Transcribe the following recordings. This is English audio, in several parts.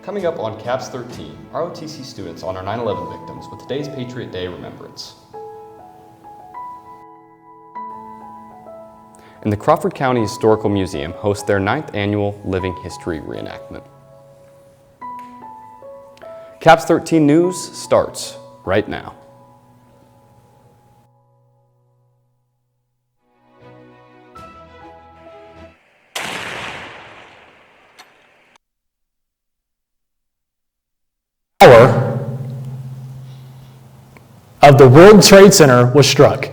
Coming up on CAPS 13, ROTC students honor 9/11 victims with today's Patriot Day remembrance. And the Crawford County Historical Museum hosts their 9th annual Living History reenactment. CAPS 13 News starts right now. Of the World Trade Center was struck.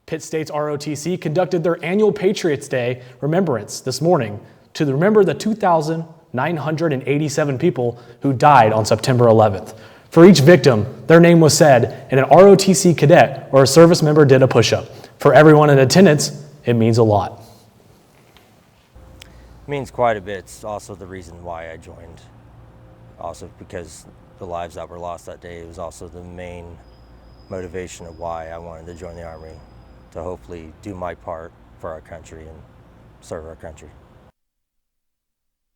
Pitt State's ROTC conducted their annual Patriots Day remembrance this morning to remember the 2,987 people who died on September 11th. For each victim, their name was said, and an ROTC cadet or a service member did a push-up. For everyone in attendance, it means a lot. It means quite a bit. It's also the reason why I joined. Also because the lives that were lost that day was also the main motivation of why I wanted to join the Army, to hopefully do my part for our country and serve our country.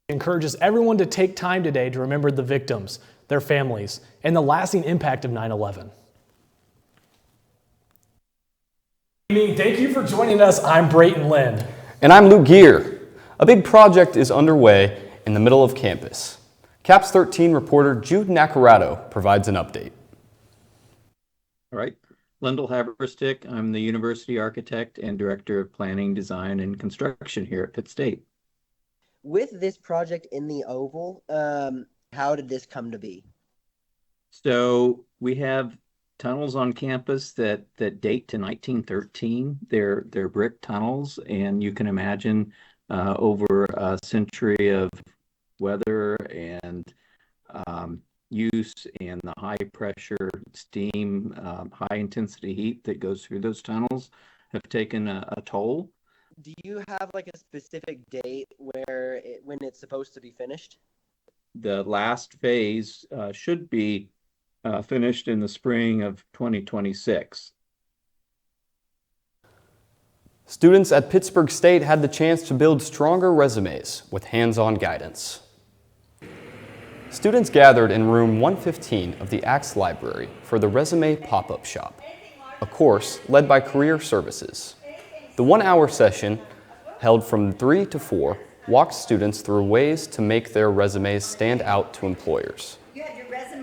It encourages everyone to take time today to remember the victims, their families, and the lasting impact of 9/11. Thank you for joining us. I'm Brayton Lind. And I'm Luke Gear. A big project is underway in the middle of campus. CAPS 13 reporter Jude Nacarado provides an update. All right, Lendl Haberstick. I'm the University Architect and Director of Planning, Design, and Construction here at Pitt State. With this project in the Oval, how did this come to be? So we have tunnels on campus that date to 1913. They're brick tunnels, and you can imagine over a century of weather and use and the high pressure steam, high intensity heat that goes through those tunnels have taken a toll. Do you have like a specific date when it's supposed to be finished? The last phase should be finished in the spring of 2026. Students at Pittsburg State had the chance to build stronger resumes with hands-on guidance. Students gathered in room 115 of the ACTS Library for the Resume Pop-Up Shop, a course led by Career Services. The 1-hour session, held from 3 to 4, walked students through ways to make their resumes stand out to employers.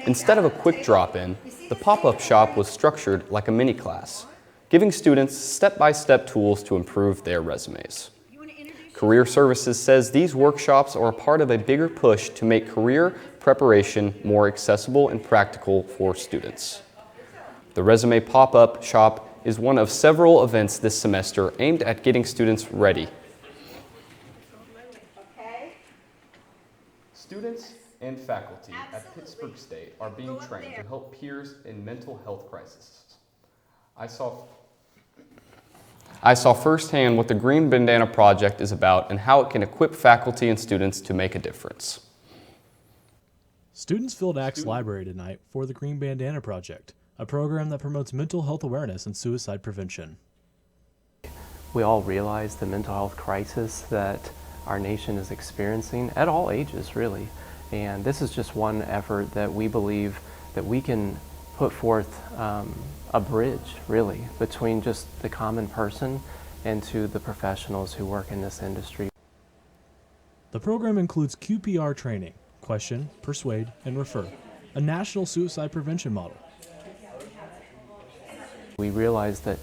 Instead of a quick drop-in, the pop-up shop was structured like a mini-class, giving students step-by-step tools to improve their resumes. Career Services says these workshops are a part of a bigger push to make career preparation more accessible and practical for students. The Resume Pop-Up Shop is one of several events this semester aimed at getting students ready. Students and faculty at Pittsburg State are being trained to help peers in mental health crises. I saw firsthand what the Green Bandana Project is about and how it can equip faculty and students to make a difference. Students filled ACTS Library tonight for the Green Bandana Project, a program that promotes mental health awareness and suicide prevention. We all realize the mental health crisis that our nation is experiencing at all ages, really. And this is just one effort that we believe that we can put forth a bridge, really, between just the common person and to the professionals who work in this industry. The program includes QPR training, question, persuade, and refer, a national suicide prevention model. We realize that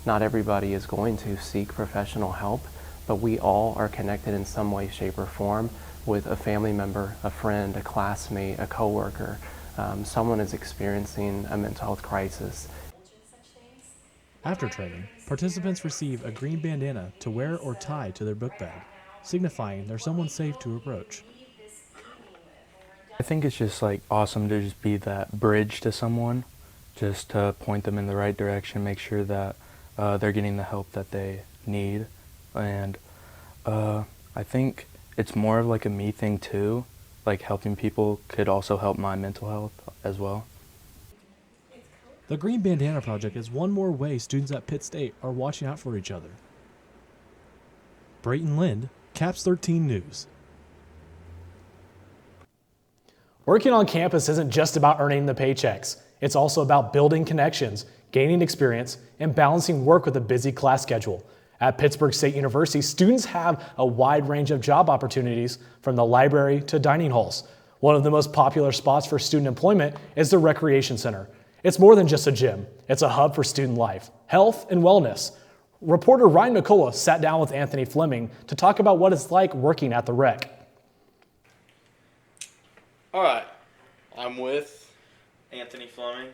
not everybody is going to seek professional help, but we all are connected in some way, shape, or form with a family member, a friend, a classmate, a coworker. Someone is experiencing a mental health crisis. After training, participants receive a green bandana to wear or tie to their book bag, signifying they're someone safe to approach. I think it's just like awesome to just be that bridge to someone, just to point them in the right direction, make sure that they're getting the help that they need. And I think it's more of like a me thing too, like helping people could also help my mental health as well. The Green Bandana Project is one more way students at Pitt State are watching out for each other. Brayton Lind, CAPS 13 News. Working on campus isn't just about earning the paychecks. It's also about building connections, gaining experience, and balancing work with a busy class schedule. At Pittsburg State University, students have a wide range of job opportunities from the library to dining halls. One of the most popular spots for student employment is the Recreation Center. It's more than just a gym. It's a hub for student life, health, and wellness. Reporter Ryan McCullough sat down with Anthony Fleming to talk about what it's like working at the rec. All right, I'm with Anthony Fleming.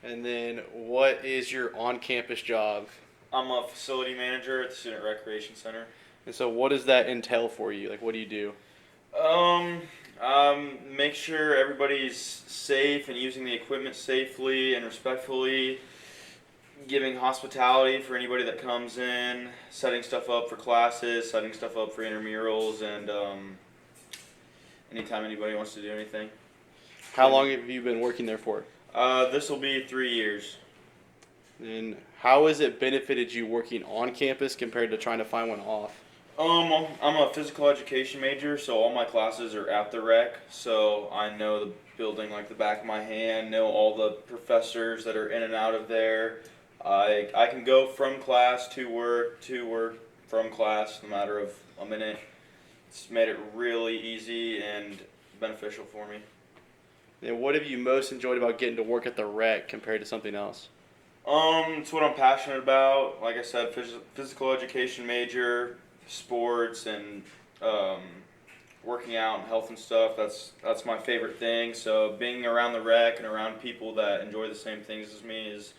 And then what is your on-campus job? I'm a facility manager at the Student Recreation Center. And so what does that entail for you? Like, what do you do? Make sure everybody's safe and using the equipment safely and respectfully, giving hospitality for anybody that comes in, setting stuff up for classes, setting stuff up for intramurals, and anytime anybody wants to do anything. How long have you been working there for? This will be 3 years. And how has it benefited you working on campus compared to trying to find one off? I'm a physical education major, so all my classes are at the rec, so I know the building like the back of my hand, know all the professors that are in and out of there. I can go from class to work, from class, in a matter of a minute. It's made it really easy and beneficial for me. And what have you most enjoyed about getting to work at the rec compared to something else? It's what I'm passionate about. Like I said, physical education major, sports, and working out and health and stuff. That's my favorite thing. So being around the rec and around people that enjoy the same things as me is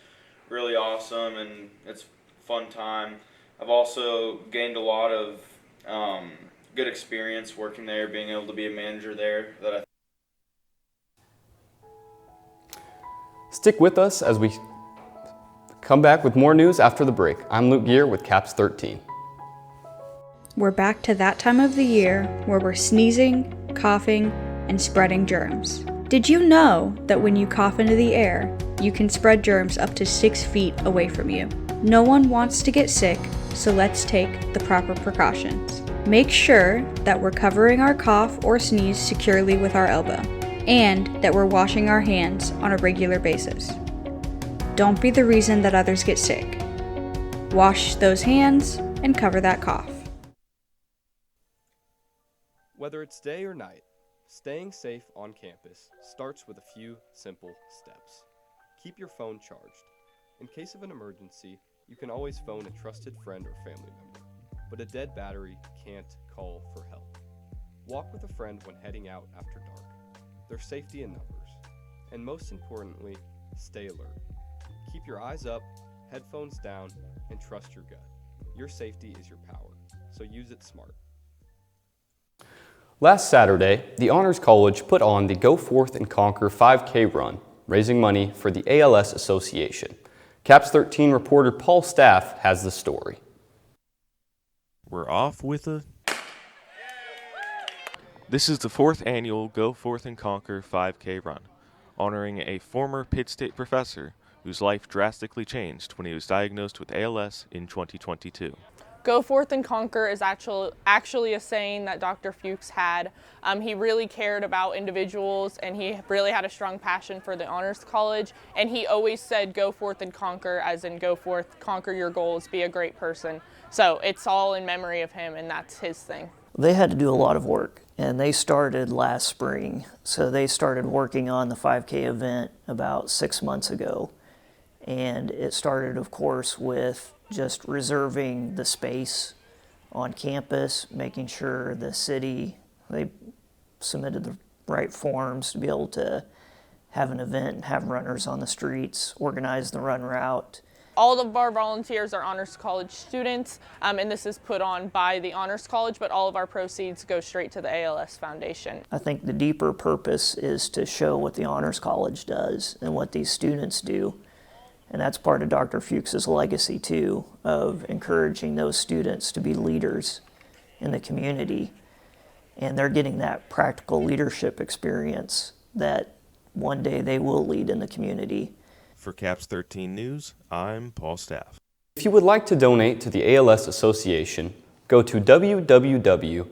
really awesome, and it's a fun time. I've also gained a lot of good experience working there, being able to be a manager there. Stick with us as we come back with more news after the break. I'm Luke Gear with Caps 13. We're back to that time of the year where we're sneezing, coughing, and spreading germs. Did you know that when you cough into the air, you can spread germs up to 6 feet away from you? No one wants to get sick, so let's take the proper precautions. Make sure that we're covering our cough or sneeze securely with our elbow, and that we're washing our hands on a regular basis. Don't be the reason that others get sick. Wash those hands and cover that cough. Whether it's day or night, staying safe on campus starts with a few simple steps. Keep your phone charged. In case of an emergency, you can always phone a trusted friend or family member, but a dead battery can't call for help. Walk with a friend when heading out after dark. There's safety in numbers. And most importantly, stay alert. Keep your eyes up, headphones down, and trust your gut. Your safety is your power, so use it smart. Last Saturday, the Honors College put on the Go Forth and Conquer 5K run, raising money for the ALS Association. Caps 13 reporter Paul Staff has the story. We're off with a... This is the 4th annual Go Forth and Conquer 5K run, honoring a former Pitt State professor whose life drastically changed when he was diagnosed with ALS in 2022. Go forth and conquer is actually a saying that Dr. Fuchs had. He really cared about individuals, and he really had a strong passion for the Honors College, and he always said go forth and conquer, as in go forth, conquer your goals, be a great person. So it's all in memory of him, and that's his thing. They had to do a lot of work, and they started last spring. So they started working on the 5K event about 6 months ago. And it started, of course, with just reserving the space on campus, making sure the city, they submitted the right forms to be able to have an event and have runners on the streets, organize the run route. All of our volunteers are Honors College students, and this is put on by the Honors College, but all of our proceeds go straight to the ALS Foundation. I think the deeper purpose is to show what the Honors College does and what these students do. And that's part of Dr. Fuchs's legacy, too, of encouraging those students to be leaders in the community. And they're getting that practical leadership experience that one day they will lead in the community. For Caps 13 News, I'm Paul Staff. If you would like to donate to the ALS Association, go to www.als.org.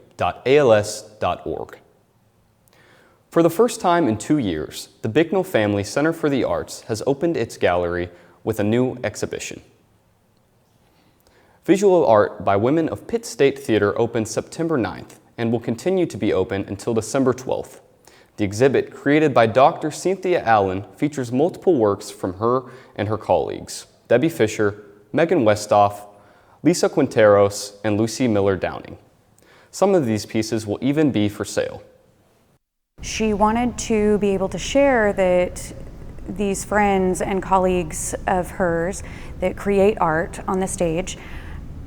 For the first time in 2 years, the Bicknell Family Center for the Arts has opened its gallery with a new exhibition. Visual art by women of Pitt State Theater opened September 9th and will continue to be open until December 12th. The exhibit, created by Dr. Cynthia Allen, features multiple works from her and her colleagues, Debbie Fisher, Megan Westoff, Lisa Quinteros, and Lucy Miller Downing. Some of these pieces will even be for sale. She wanted to be able to share that these friends and colleagues of hers that create art on the stage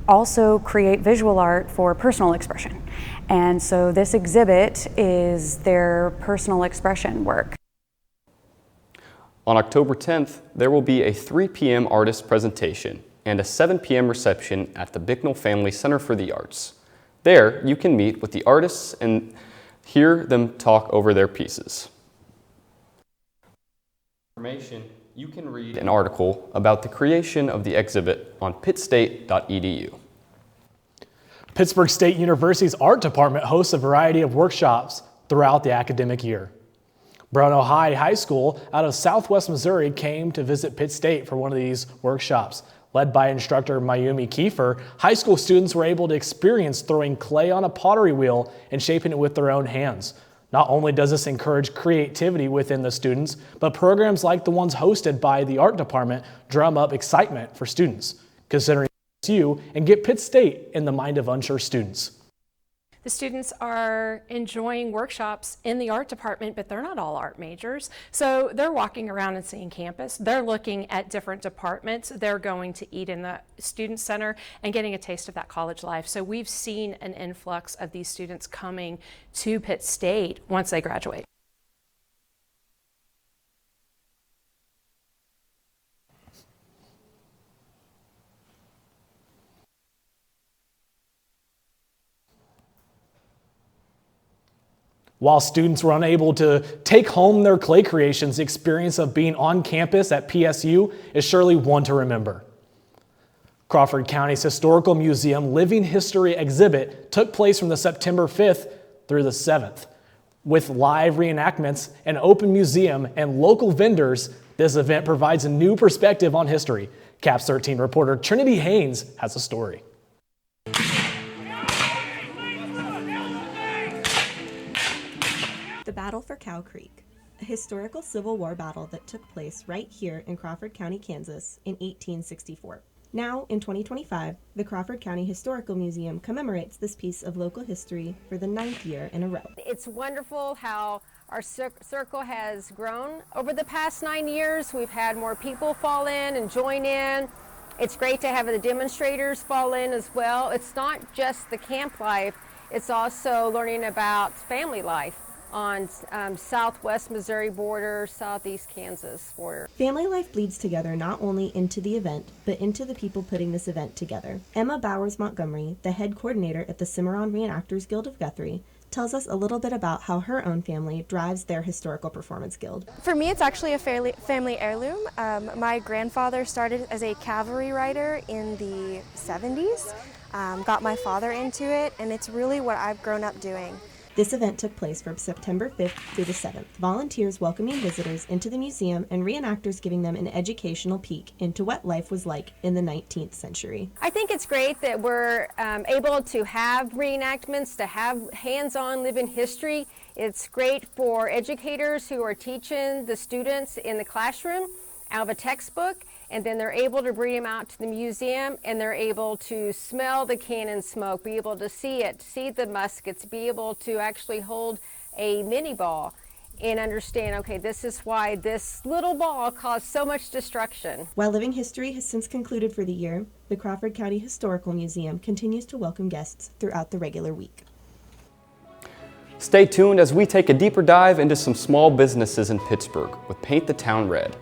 also create visual art for personal expression. And so this exhibit is their personal expression work. On October 10th, there will be a 3 p.m. artist presentation and a 7 p.m. reception at the Bicknell Family Center for the Arts. There, you can meet with the artists and hear them talk over their pieces. For information, you can read an article about the creation of the exhibit on pittstate.edu. Pittsburg State University's art department hosts a variety of workshops throughout the academic year. Bruno High School out of Southwest Missouri came to visit Pitt State for one of these workshops. Led by instructor Mayumi Kiefer, high school students were able to experience throwing clay on a pottery wheel and shaping it with their own hands. Not only does this encourage creativity within the students, but programs like the ones hosted by the art department drum up excitement for students, considering you and get Pitt State in the mind of unsure students. The students are enjoying workshops in the art department, but they're not all art majors. So they're walking around and seeing campus. They're looking at different departments. They're going to eat in the student center and getting a taste of that college life. So we've seen an influx of these students coming to Pitt State once they graduate. While students were unable to take home their clay creations, the experience of being on campus at PSU is surely one to remember. Crawford County's Historical Museum Living History exhibit took place from the September 5th through the 7th. With live reenactments, an open museum, and local vendors, this event provides a new perspective on history. CAPS 13 reporter Trinity Haynes has a story. The Battle for Cow Creek, a historical Civil War battle that took place right here in Crawford County, Kansas in 1864. Now, in 2025, the Crawford County Historical Museum commemorates this piece of local history for the 9th year in a row. It's wonderful how our circle has grown over the past 9 years. We've had more people fall in and join in. It's great to have the demonstrators fall in as well. It's not just the camp life, it's also learning about family life on southwest Missouri border, southeast Kansas border. Family life bleeds together not only into the event, but into the people putting this event together. Emma Bowers Montgomery, the head coordinator at the Cimarron Reenactors Guild of Guthrie, tells us a little bit about how her own family drives their historical performance guild. For me, it's actually a family heirloom. My grandfather started as a cavalry rider in the 70s, got my father into it, and it's really what I've grown up doing. This event took place from September 5th through the 7th. Volunteers welcoming visitors into the museum and reenactors giving them an educational peek into what life was like in the 19th century. I think it's great that we're able to have reenactments, to have hands-on living history. It's great for educators who are teaching the students in the classroom out of a textbook, and then they're able to bring them out to the museum and they're able to smell the cannon smoke, be able to see it, see the muskets, be able to actually hold a mini ball and understand, okay, this is why this little ball caused so much destruction. While Living History has since concluded for the year, the Crawford County Historical Museum continues to welcome guests throughout the regular week. Stay tuned as we take a deeper dive into some small businesses in Pittsburgh with Paint the Town Red.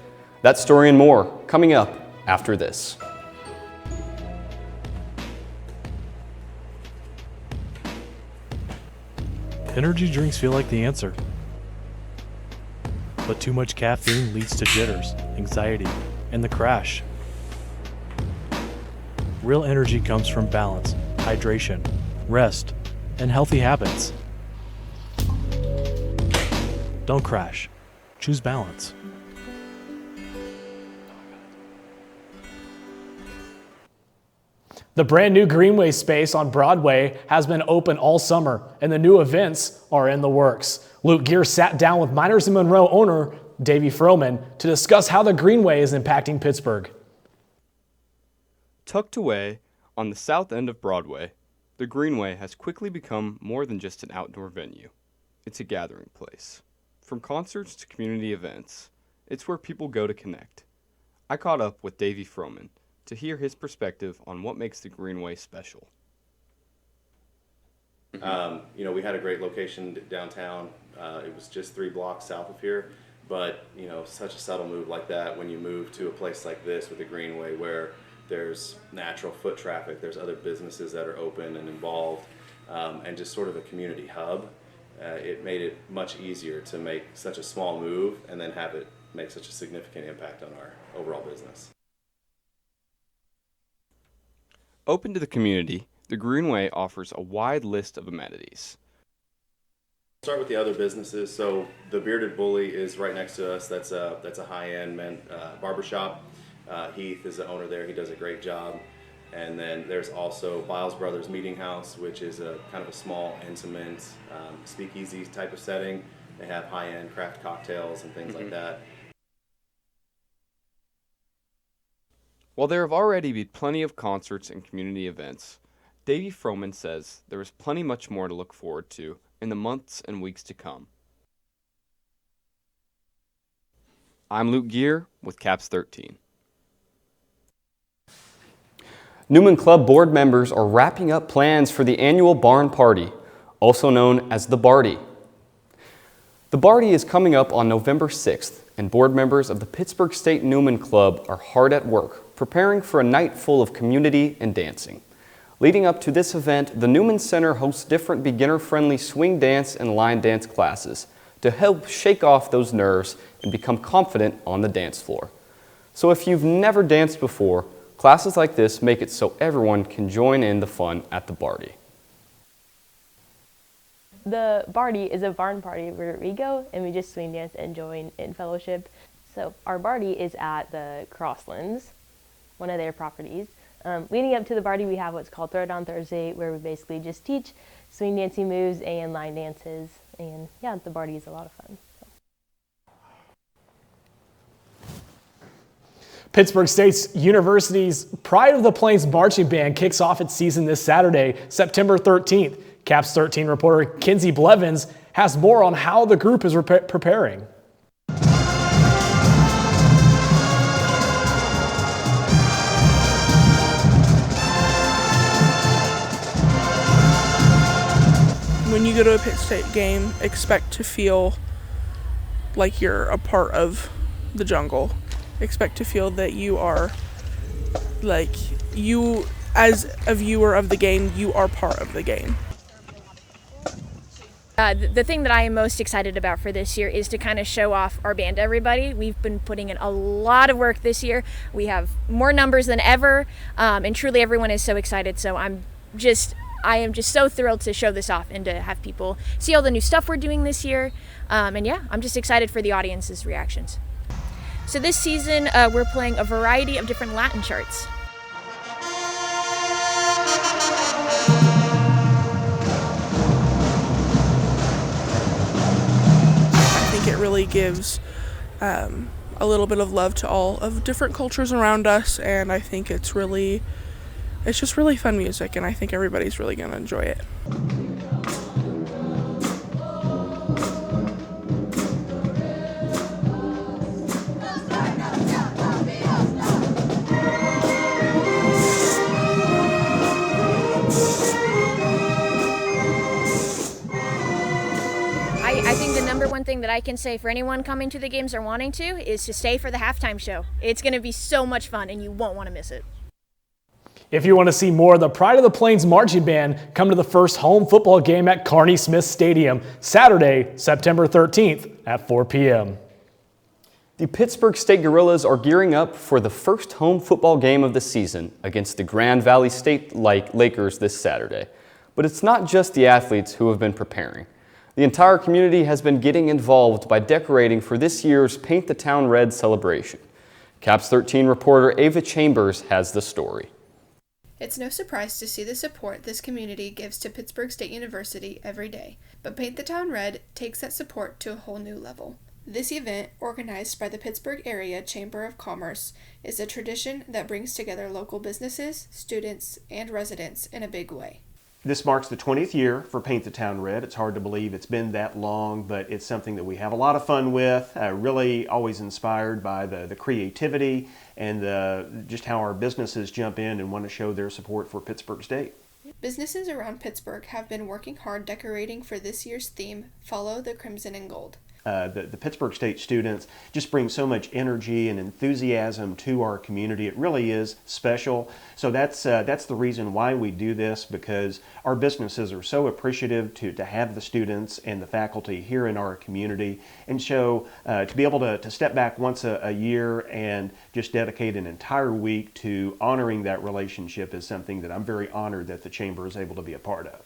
That story and more coming up after this. Energy drinks feel like the answer. But too much caffeine leads to jitters, anxiety, and the crash. Real energy comes from balance, hydration, rest, and healthy habits. Don't crash. Choose balance. The brand new Greenway space on Broadway has been open all summer, and the new events are in the works. Luke Gear sat down with Miners and Monroe owner Davey Froman to discuss how the Greenway is impacting Pittsburgh. Tucked away on the south end of Broadway, the Greenway has quickly become more than just an outdoor venue. It's a gathering place. From concerts to community events, it's where people go to connect. I caught up with Davey Froman to hear his perspective on what makes the Greenway special. We had a great location downtown. It was just 3 blocks south of here, but such a subtle move like that when you move to a place like this with the Greenway where there's natural foot traffic, there's other businesses that are open and involved, and just sort of a community hub. It made it much easier to make such a small move and then have it make such a significant impact on our overall business. Open to the community, the Greenway offers a wide list of amenities. Start with the other businesses. So the Bearded Bully is right next to us. That's a high-end barbershop. Heath is the owner there. He does a great job. And then there's also Biles Brothers Meeting House, which is a kind of a small, intimate, speakeasy type of setting. They have high-end craft cocktails and things like that. While there have already been plenty of concerts and community events, Davey Froman says there is plenty much more to look forward to in the months and weeks to come. I'm Luke Gear with Caps 13. Newman Club board members are wrapping up plans for the annual barn party, also known as the Barty. The Barty is coming up on November 6th, and board members of the Pittsburg State Newman Club are hard at work, preparing for a night full of community and dancing. Leading up to this event, the Newman Center hosts different beginner-friendly swing dance and line dance classes to help shake off those nerves and become confident on the dance floor. So if you've never danced before, classes like this make it so everyone can join in the fun at the Barty. The Barty is a barn party where we go and we just swing dance and join in fellowship. So our Barty is at the Crosslands, one of their properties. Leading up to the Barty, we have what's called Throwdown Thursday, where we basically just teach swing dancing moves and line dances. And yeah, the Barty is a lot of fun. Pittsburg State University's Pride of the Plains Marching Band kicks off its season this Saturday, September 13th. Caps 13 reporter Kinsey Blevins has more on how the group is preparing. When you go to a Pitt State game, expect to feel like you're a part of the jungle. Expect to feel that you are, like, you, as a viewer of the game, you are part of the game. The thing that I am most excited about for this year is to kind of show off our band to everybody. We've been putting in a lot of work this year. We have more numbers than ever, and truly everyone is so excited. So I am just so thrilled to show this off and to have people see all the new stuff we're doing this year. And yeah, I'm just excited for the audience's reactions. So this season, we're playing a variety of different Latin charts. I think it really gives a little bit of love to all of different cultures around us, and I think it's just really fun music, and I think everybody's really going to enjoy it. I think the number one thing that I can say for anyone coming to the games or wanting to is to stay for the halftime show. It's going to be so much fun, and you won't want to miss it. If you want to see more of the Pride of the Plains Marching Band, come to the first home football game at Kearney Smith Stadium, Saturday, September 13th at 4 p.m. The Pittsburg State Gorillas are gearing up for the first home football game of the season against the Grand Valley State Lakers this Saturday. But it's not just the athletes who have been preparing. The entire community has been getting involved by decorating for this year's Paint the Town Red celebration. Caps 13 reporter Ava Chambers has the story. It's no surprise to see the support this community gives to Pittsburg State University every day, but Paint the Town Red takes that support to a whole new level. This event, organized by the Pittsburgh Area Chamber of Commerce, is a tradition that brings together local businesses, students, and residents in a big way. This marks the 20th year for Paint the Town Red. It's hard to believe it's been that long, but it's something that we have a lot of fun with, really always inspired by the creativity and just how our businesses jump in and want to show their support for Pittsburg State. Businesses around Pittsburgh have been working hard decorating for this year's theme, Follow the Crimson and Gold. The Pittsburg State students just bring so much energy and enthusiasm to our community. It really is special. So that's the reason why we do this, because our businesses are so appreciative to have the students and the faculty here in our community, and to be able to step back once a year and just dedicate an entire week to honoring that relationship is something that I'm very honored that the Chamber is able to be a part of.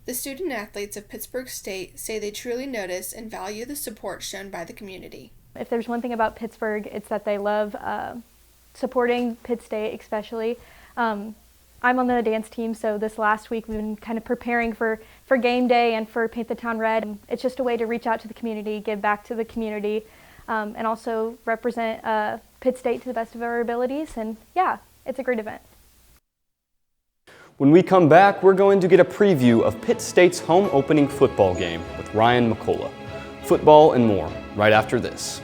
The student athletes of Pittsburg State say they truly notice and value the support shown by the community. If there's one thing about Pittsburgh, it's that they love supporting Pitt State especially. I'm on the dance team, so this last week we've been kind of preparing for game day and for Paint the Town Red. And it's just a way to reach out to the community, give back to the community, and also represent Pitt State to the best of our abilities. And yeah, it's a great event. When we come back, we're going to get a preview of Pitt State's home opening football game with Ryan McCullough. Football and more, right after this.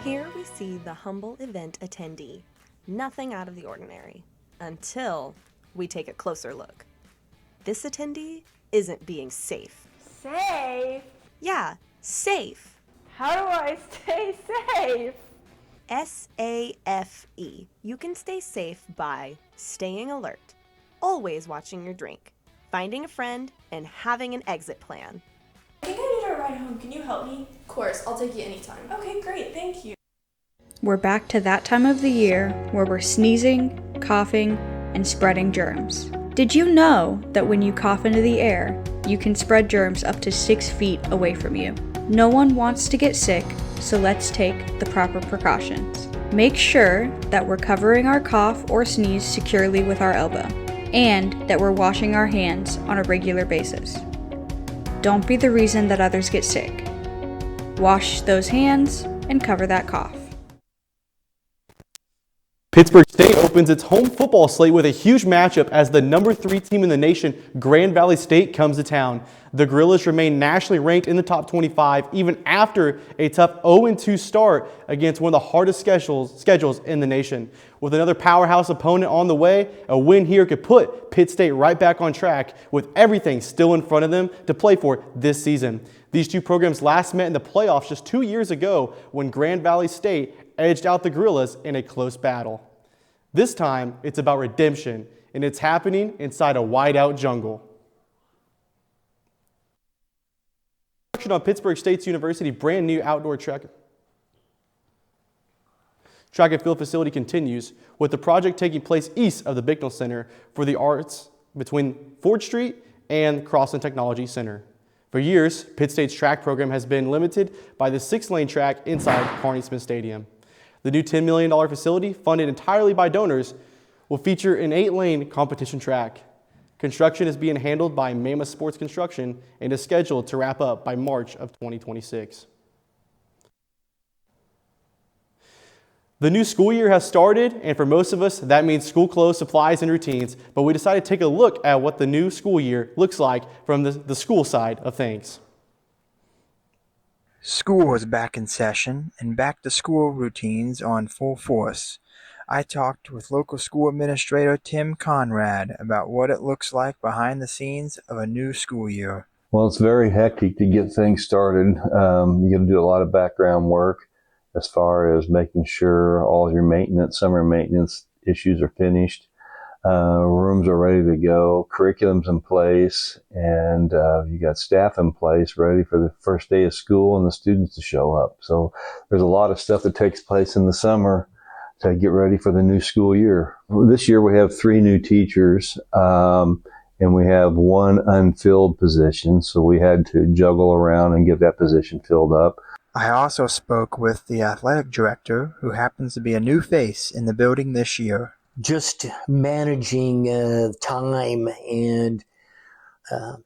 Here we see the humble event attendee. Nothing out of the ordinary, until we take a closer look. This attendee isn't being safe. Safe? Yeah, safe. How do I stay safe? SAFE. You can stay safe by staying alert, always watching your drink, finding a friend, and having an exit plan. I think I need a ride home. Can you help me? Of course, I'll take you anytime. Okay, great. Thank you. We're back to that time of the year where we're sneezing, coughing, and spreading germs. Did you know that when you cough into the air, you can spread germs up to 6 feet away from you? No one wants to get sick, so let's take the proper precautions. Make sure that we're covering our cough or sneeze securely with our elbow, and that we're washing our hands on a regular basis. Don't be the reason that others get sick. Wash those hands and cover that cough. Pittsburg State opens its home football slate with a huge matchup as the number 3 team in the nation, Grand Valley State, comes to town. The Gorillas remain nationally ranked in the top 25 even after a tough 0-2 start against one of the hardest schedules in the nation. With another powerhouse opponent on the way, a win here could put Pitt State right back on track with everything still in front of them to play for this season. These two programs last met in the playoffs just 2 years ago when Grand Valley State edged out the Gorillas in a close battle. This time, it's about redemption, and it's happening inside a wide-out jungle. Construction on Pittsburg State University's brand new outdoor track and field facility continues, with the project taking place east of the Bicknell Center for the Arts between Ford Street and Crossland Technology Center. For years, Pitt State's track program has been limited by the 6-lane track inside Carney Smith Stadium. The new $10 million facility, funded entirely by donors, will feature an 8-lane competition track. Construction is being handled by Mammoth Sports Construction and is scheduled to wrap up by March of 2026. The new school year has started, and for most of us, that means school clothes, supplies, and routines, but we decided to take a look at what the new school year looks like from the school side of things. School was back in session, and back-to-school routines on full force. I talked with local school administrator Tim Conrad about what it looks like behind the scenes of a new school year. Well, it's very hectic to get things started. You got to do a lot of background work as far as making sure all your maintenance, summer maintenance issues are finished. Rooms are ready to go, curriculum's in place, and you got staff in place ready for the first day of school and the students to show up. So there's a lot of stuff that takes place in the summer to get ready for the new school year. This year we have 3 new teachers, and and we have one unfilled position, so we had to juggle around and get that position filled up. I also spoke with the athletic director, who happens to be a new face in the building this year. Just managing time and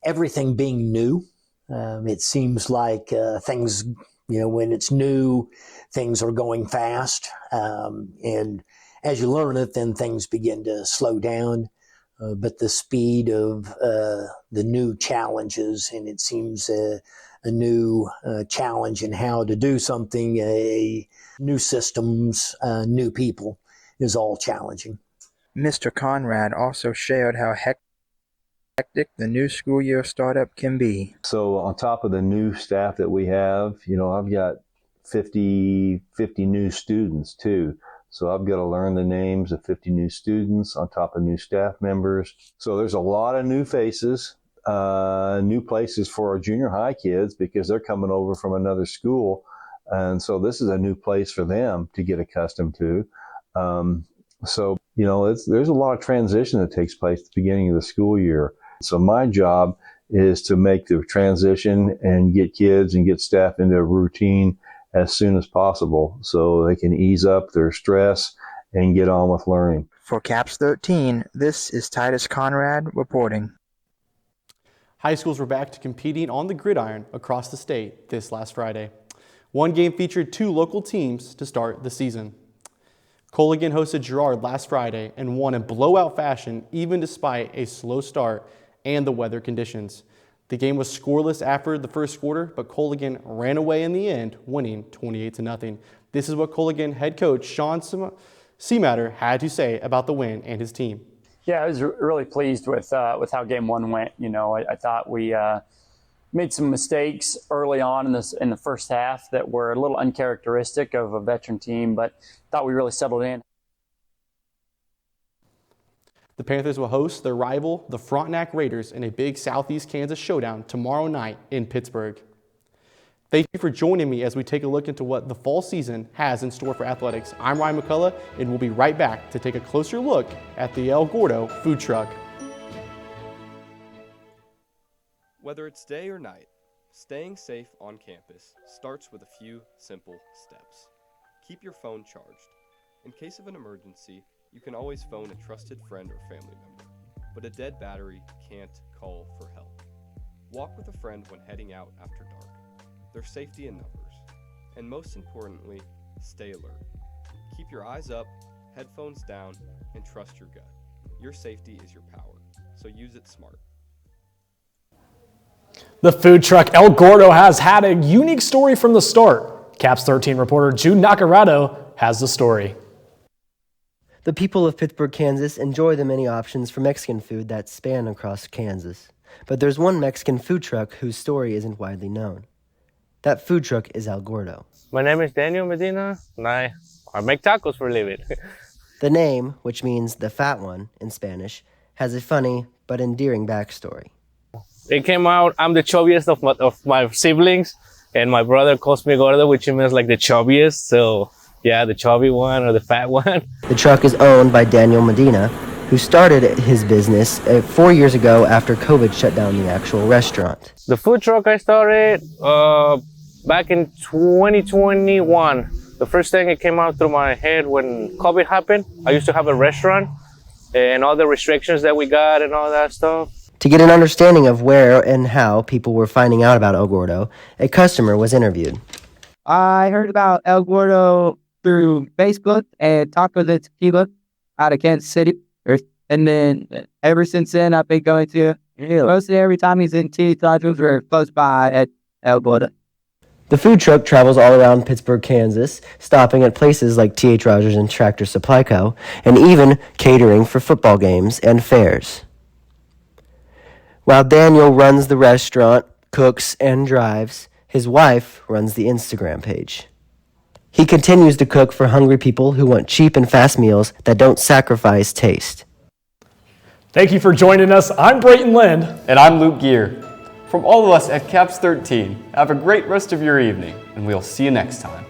everything being new. It seems like things, when it's new, things are going fast. And as you learn it, then things begin to slow down. But the speed of the new challenges, and it seems a new challenge in how to do something, new systems, new people, is all challenging. Mr. Conrad also shared how hectic the new school year startup can be. So on top of the new staff that we have, I've got 50 new students too. So I've got to learn the names of 50 new students on top of new staff members. So there's a lot of new faces, new places for our junior high kids because they're coming over from another school. And so this is a new place for them to get accustomed to. There's a lot of transition that takes place at the beginning of the school year. So my job is to make the transition and get kids and get staff into a routine as soon as possible so they can ease up their stress and get on with learning. For CAPS 13, this is Titus Conrad reporting. High schools were back to competing on the gridiron across the state this last Friday. One game featured 2 local teams to start the season. Colligan hosted Girard last Friday and won in blowout fashion even despite a slow start and the weather conditions. The game was scoreless after the first quarter, but Colligan ran away in the end, winning 28-0. This is what Colligan head coach Sean Seamatter had to say about the win and his team. Yeah, I was really pleased with how game 1 went. I thought we made some mistakes early on in the first half that were a little uncharacteristic of a veteran team, but thought we really settled in. The Panthers will host their rival, the Frontenac Raiders, in a big Southeast Kansas showdown tomorrow night in Pittsburgh. Thank you for joining me as we take a look into what the fall season has in store for athletics. I'm Ryan McCullough, and we'll be right back to take a closer look at the El Gordo food truck. Whether it's day or night, staying safe on campus starts with a few simple steps. Keep your phone charged. In case of an emergency, you can always phone a trusted friend or family member, but a dead battery can't call for help. Walk with a friend when heading out after dark. There's safety in numbers. And most importantly, stay alert. Keep your eyes up, headphones down, and trust your gut. Your safety is your power, so use it smart. The food truck El Gordo has had a unique story from the start. CAPS 13 reporter Jude Nacarado has the story. The people of Pittsburg, Kansas enjoy the many options for Mexican food that span across Kansas. But there's one Mexican food truck whose story isn't widely known. That food truck is El Gordo. My name is Daniel Medina, and I make tacos for a living. The name, which means the fat one in Spanish, has a funny but endearing backstory. It came out, I'm the chubbiest of my siblings, and my brother calls me Gordo, which means like the chubbiest, so yeah, the chubby one or the fat one. The truck is owned by Daniel Medina, who started his business 4 years ago after COVID shut down the actual restaurant. The food truck I started back in 2021. The first thing that came out through my head when COVID happened, I used to have a restaurant and all the restrictions that we got and all that stuff. To get an understanding of where and how people were finding out about El Gordo, a customer was interviewed. I heard about El Gordo through Facebook and Taco de Tequila out of Kansas City. And then ever since then, I've been going to mostly every time he's in T. Tacos or close by at El Gordo. The food truck travels all around Pittsburg, Kansas, stopping at places like T.H. Rogers and Tractor Supply Co., and even catering for football games and fairs. While Daniel runs the restaurant, cooks, and drives, his wife runs the Instagram page. He continues to cook for hungry people who want cheap and fast meals that don't sacrifice taste. Thank you for joining us. I'm Brayton Lind. And I'm Luke Gear. From all of us at CAPS 13, have a great rest of your evening, and we'll see you next time.